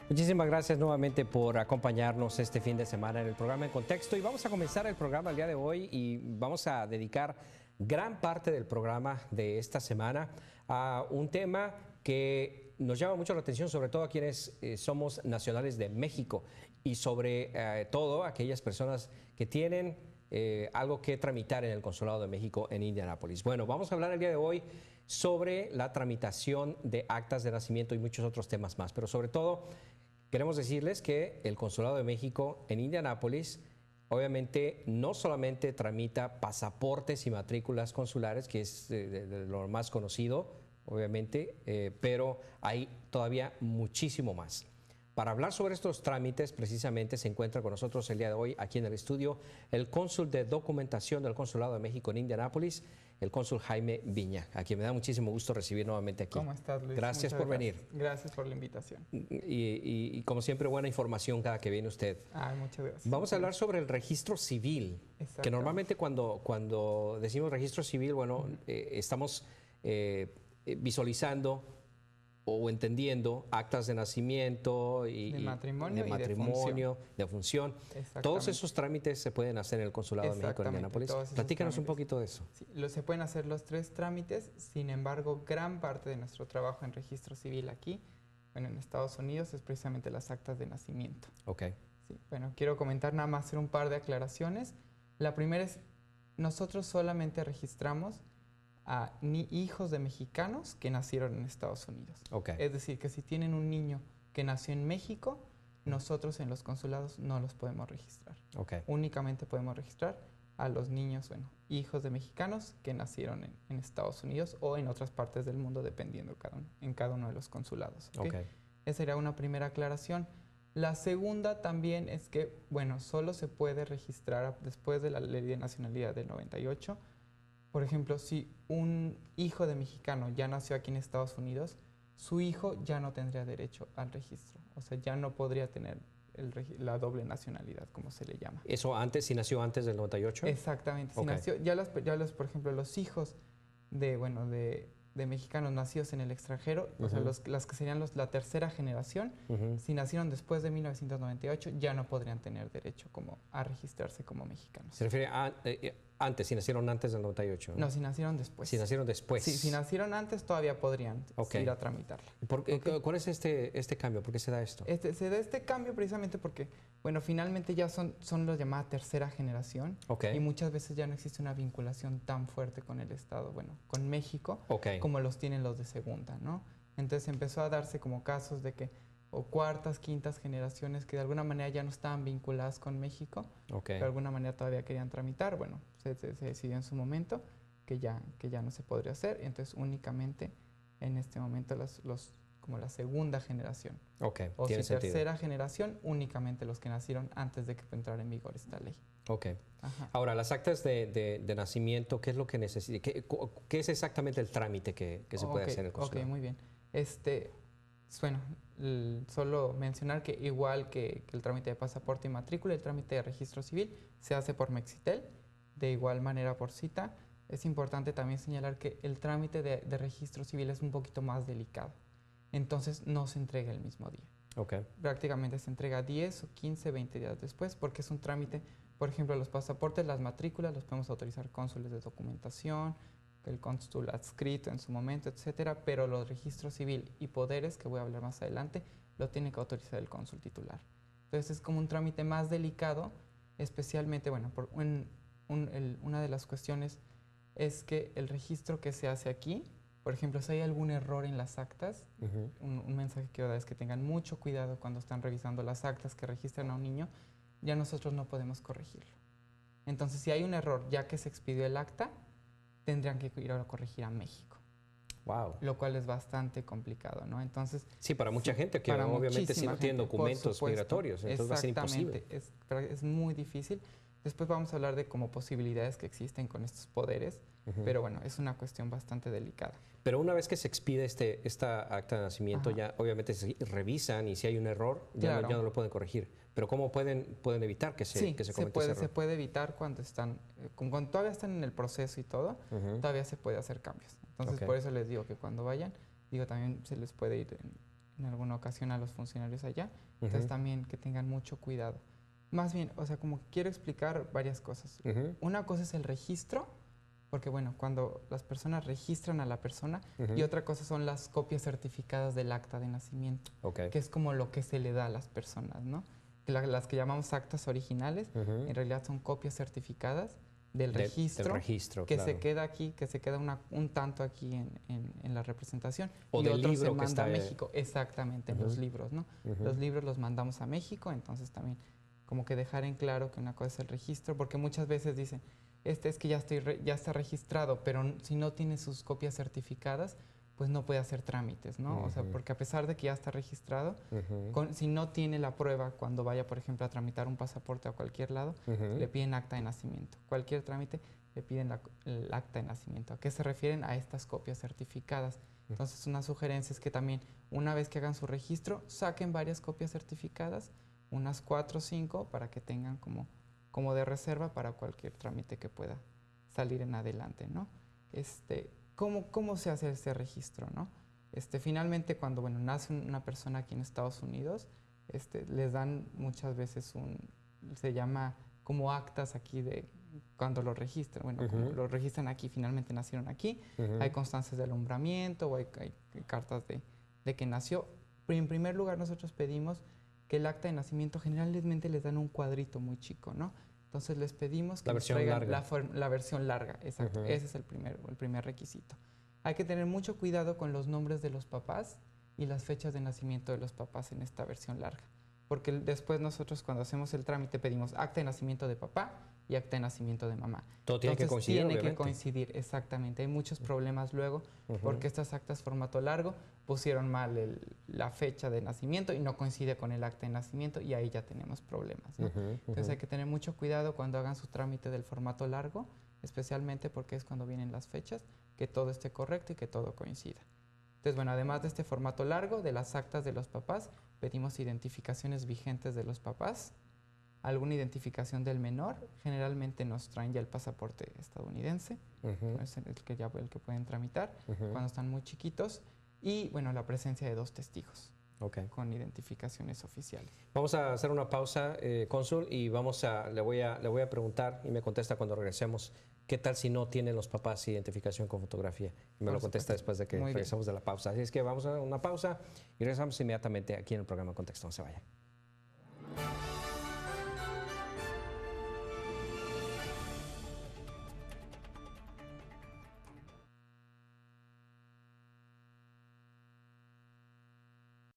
Muchísimas gracias nuevamente por acompañarnos este fin de semana en el programa En Contexto. Y vamos a comenzar el programa el día de hoy y vamos a dedicar gran parte del programa de esta semana a un tema que nos llama mucho la atención, sobre todo a quienes somos nacionales de México y sobre todo aquellas personas que tienen algo que tramitar en el Consulado de México en Indianápolis. Bueno, vamos a hablar el día de hoy sobre la tramitación de actas de nacimiento y muchos otros temas más, pero sobre todo queremos decirles que el Consulado de México en Indianápolis obviamente no solamente tramita pasaportes y matrículas consulares, que es de lo más conocido, obviamente, pero hay todavía muchísimo más. Para hablar sobre estos trámites, precisamente se encuentra con nosotros el día de hoy aquí en el estudio el cónsul de documentación del Consulado de México en Indianápolis, el cónsul Jaime Viña, a quien me da muchísimo gusto recibir nuevamente aquí. ¿Cómo estás, Luis? Gracias por venir. Gracias por la invitación. Y como siempre, buena información cada que viene usted. Muchas gracias. Vamos a hablar sobre el registro civil, que normalmente cuando decimos registro civil, bueno, estamos visualizando o entendiendo actas de nacimiento y de matrimonio, de función. Todos esos trámites se pueden hacer en el Consulado de México en Indianápolis. Platícanos un poquito de eso. Sí, se pueden hacer los tres trámites, sin embargo, gran parte de nuestro trabajo en registro civil aquí, bueno, en Estados Unidos, es precisamente las actas de nacimiento. Ok. Sí, bueno, quiero comentar nada más, hacer un par de aclaraciones. La primera es, nosotros solamente registramos a hijos de mexicanos que nacieron en Estados Unidos. Okay. Es decir, que si tienen un niño que nació en México, nosotros en los consulados no los podemos registrar. Okay. Únicamente podemos registrar a los niños, bueno, hijos de mexicanos que nacieron en Estados Unidos o en otras partes del mundo, dependiendo en cada uno de los consulados. Okay. Esa sería una primera aclaración. La segunda también es que, bueno, solo se puede registrar después de la Ley de Nacionalidad del 98. Por ejemplo, si un hijo de mexicano ya nació aquí en Estados Unidos, su hijo ya no tendría derecho al registro. O sea, ya no podría tener la doble nacionalidad, como se le llama. ¿Eso antes, si nació antes del 98? Exactamente. Si nació, por ejemplo, los hijos de mexicanos nacidos en el extranjero, o sea, las que serían la tercera generación, si nacieron después de 1998, ya no podrían tener derecho a registrarse como mexicanos. ¿Se refiere a antes, si nacieron antes del 98? No, si nacieron después. Si nacieron después. Sí, si nacieron antes todavía podrían ir a tramitarla. ¿Cuál es este cambio? ¿Por qué se da esto? Se da este cambio precisamente porque, bueno, finalmente ya son los llamadas tercera generación. Y muchas veces ya no existe una vinculación tan fuerte con el Estado, bueno, con México, como los tienen los de segunda, ¿no? Entonces empezó a darse como casos de que o cuartas, quintas generaciones que de alguna manera ya no estaban vinculadas con México, pero de alguna manera todavía querían tramitar. Bueno, se decidió en su momento que ya no se podría hacer, entonces únicamente en este momento como la segunda generación. O si tercera generación, únicamente los que nacieron antes de que entrara en vigor esta ley. Ahora, las actas de nacimiento, ¿qué es lo que necesita? ¿Qué es exactamente el trámite que se puede hacer en el consulado? Muy bien. Bueno, solo mencionar que igual que el trámite de pasaporte y matrícula, el trámite de registro civil se hace por Mexitel, de igual manera por cita. Es importante también señalar que el trámite de registro civil es un poquito más delicado, entonces no se entrega el mismo día. Prácticamente se entrega 10 o 15, 20 días después, porque es un trámite, por ejemplo, los pasaportes, las matrículas, los podemos autorizar cónsules de documentación, el cónsul adscrito en su momento, etcétera, pero los registros civil y poderes, que voy a hablar más adelante, lo tiene que autorizar el cónsul titular. Entonces es como un trámite más delicado, especialmente, bueno, una de las cuestiones es que el registro que se hace aquí, por ejemplo, si hay algún error en las actas, un mensaje que quiero dar es que tengan mucho cuidado cuando están revisando las actas que registran a un niño, ya nosotros no podemos corregirlo. Entonces, si hay un error ya que se expidió el acta, tendrían que ir a corregir a México. Wow. Lo cual es bastante complicado, ¿no? Entonces, sí, para mucha gente que obviamente si no tienen documentos migratorios, entonces va a ser imposible. Es muy difícil. Después vamos a hablar de como posibilidades que existen con estos poderes, pero bueno, es una cuestión bastante delicada. Pero una vez que se expide esta acta de nacimiento, ya obviamente se revisan y si hay un error, ya no lo pueden corregir. Pero ¿cómo pueden evitar que se cometa ese error? Se puede evitar cuando todavía están en el proceso y todo, todavía se puede hacer cambios. Entonces, por eso les digo que cuando vayan, también se les puede ir en alguna ocasión a los funcionarios allá. Entonces también que tengan mucho cuidado. Más bien, o sea, como quiero explicar varias cosas. Una cosa es el registro, porque bueno, cuando las personas registran a la persona, y otra cosa son las copias certificadas del acta de nacimiento, que es como lo que se le da a las personas, ¿no? Las que llamamos actas originales, en realidad son copias certificadas del registro, que se queda aquí, que se queda un tanto aquí en la representación, o y del otro libro se que manda está a México, exactamente, en los libros, ¿no? Los libros los mandamos a México, entonces también como que dejar en claro que una cosa es el registro, porque muchas veces dicen, es que ya está registrado, pero si no tiene sus copias certificadas, pues no puede hacer trámites, ¿no? O sea, porque a pesar de que ya está registrado, si no tiene la prueba cuando vaya, por ejemplo, a tramitar un pasaporte a cualquier lado, le piden acta de nacimiento. Cualquier trámite le piden el acta de nacimiento. ¿A qué se refieren? A estas copias certificadas. Entonces, una sugerencia es que también, una vez que hagan su registro, saquen varias copias certificadas, unas 4 o 5, para que tengan como de reserva para cualquier trámite que pueda salir en adelante, ¿no? ¿Cómo se hace ese registro, no? Finalmente, cuando nace una persona aquí en Estados Unidos, les dan muchas veces se llama como actas aquí de cuando lo registran. Bueno, como lo registran aquí, finalmente nacieron aquí, hay constancias de alumbramiento o hay cartas de que nació. Pero en primer lugar, nosotros pedimos que el acta de nacimiento generalmente les dan un cuadrito muy chico, ¿no? Entonces les pedimos que nos traigan la versión larga, exacto. Ese es el primer requisito. Hay que tener mucho cuidado con los nombres de los papás y las fechas de nacimiento de los papás en esta versión larga. Porque después nosotros cuando hacemos el trámite pedimos acta de nacimiento de papá y acta de nacimiento de mamá. Todo tiene que coincidir, tiene que coincidir, exactamente. Hay muchos problemas luego porque estas actas formato largo pusieron mal la fecha de nacimiento y no coincide con el acta de nacimiento y ahí ya tenemos problemas, ¿no? Entonces hay que tener mucho cuidado cuando hagan su trámite del formato largo, especialmente porque es cuando vienen las fechas, que todo esté correcto y que todo coincida. Entonces, bueno, además de este formato largo, de las actas de los papás, pedimos identificaciones vigentes de los papás, alguna identificación del menor, generalmente nos traen ya el pasaporte estadounidense, es el que pueden tramitar cuando están muy chiquitos, y bueno, la presencia de 2 testigos con identificaciones oficiales. Vamos a hacer una pausa, cónsul, y le voy a preguntar y me contesta cuando regresemos. ¿Qué tal si no tienen los papás identificación con fotografía? Y me lo contesta después de que regresemos de la pausa. Así es que vamos a una pausa y regresamos inmediatamente aquí en el programa Contexto. No se vayan.